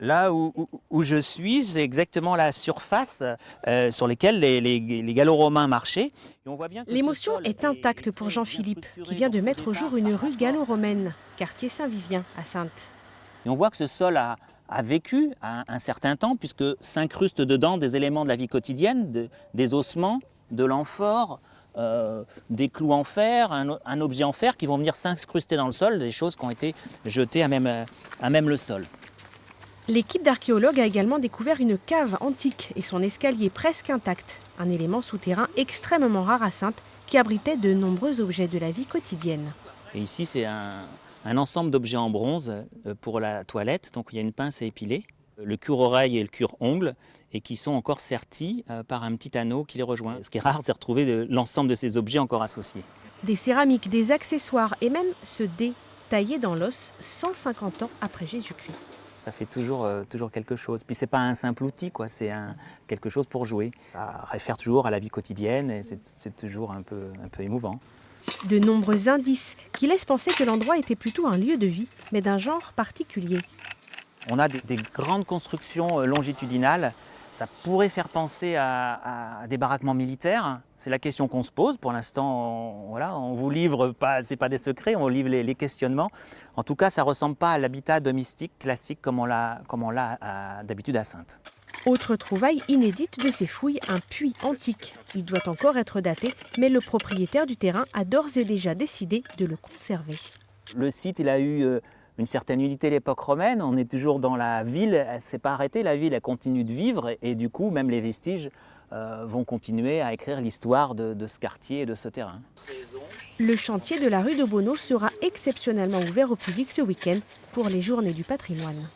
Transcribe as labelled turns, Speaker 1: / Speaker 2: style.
Speaker 1: Là où je suis, c'est exactement la surface sur laquelle les gallo-romains marchaient. Et on voit bien que ce
Speaker 2: L'émotion
Speaker 1: sol
Speaker 2: est
Speaker 1: est
Speaker 2: intacte pour
Speaker 1: très bien
Speaker 2: Jean-Philippe, qui
Speaker 1: structuré
Speaker 2: vient
Speaker 1: donc,
Speaker 2: de
Speaker 1: au
Speaker 2: mettre au
Speaker 1: départ
Speaker 2: jour une
Speaker 1: par
Speaker 2: rue
Speaker 1: rapport
Speaker 2: gallo-romaine, quartier Saint-Vivien à Saintes.
Speaker 1: Et on voit que ce sol a vécu un certain temps, puisque s'incrustent dedans des éléments de la vie quotidienne, des ossements, de l'amphore, des clous en fer, un objet en fer qui vont venir s'incruster dans le sol, des choses qui ont été jetées à même le sol.
Speaker 2: L'équipe d'archéologues a également découvert une cave antique et son escalier presque intact, un élément souterrain extrêmement rare à Saintes qui abritait de nombreux objets de la vie quotidienne.
Speaker 1: Et ici, c'est un ensemble d'objets en bronze pour la toilette. Donc il y a une pince à épiler, le cure-oreille et le cure-ongle, et qui sont encore sertis par un petit anneau qui les rejoint. Ce qui est rare, c'est de retrouver l'ensemble de ces objets encore associés.
Speaker 2: Des céramiques, des accessoires et même ce dé taillé dans l'os 150 ans après Jésus-Christ.
Speaker 1: Ça fait toujours quelque chose. Puis c'est pas un simple outil, quoi. C'est quelque chose pour jouer. Ça réfère toujours à la vie quotidienne et c'est toujours un peu émouvant.
Speaker 2: De nombreux indices qui laissent penser que l'endroit était plutôt un lieu de vie, mais d'un genre particulier.
Speaker 1: On a des grandes constructions longitudinales. Ça pourrait faire penser à des baraquements militaires. C'est la question qu'on se pose. Pour l'instant, voilà, on vous livre pas, c'est pas des secrets, on livre les questionnements. En tout cas, ça ressemble pas à l'habitat domestique classique comme on l'a d'habitude à Saintes.
Speaker 2: Autre trouvaille inédite de ces fouilles, un puits antique. Il doit encore être daté, mais le propriétaire du terrain a d'ores et déjà décidé de le conserver.
Speaker 1: Le site, il a eu une certaine unité à l'époque romaine. On est toujours dans la ville, elle ne s'est pas arrêtée, la ville elle continue de vivre et du coup, même les vestiges vont continuer à écrire l'histoire de ce quartier et de ce terrain.
Speaker 2: Le chantier de la rue de Bonneau sera exceptionnellement ouvert au public ce week-end pour les Journées du patrimoine.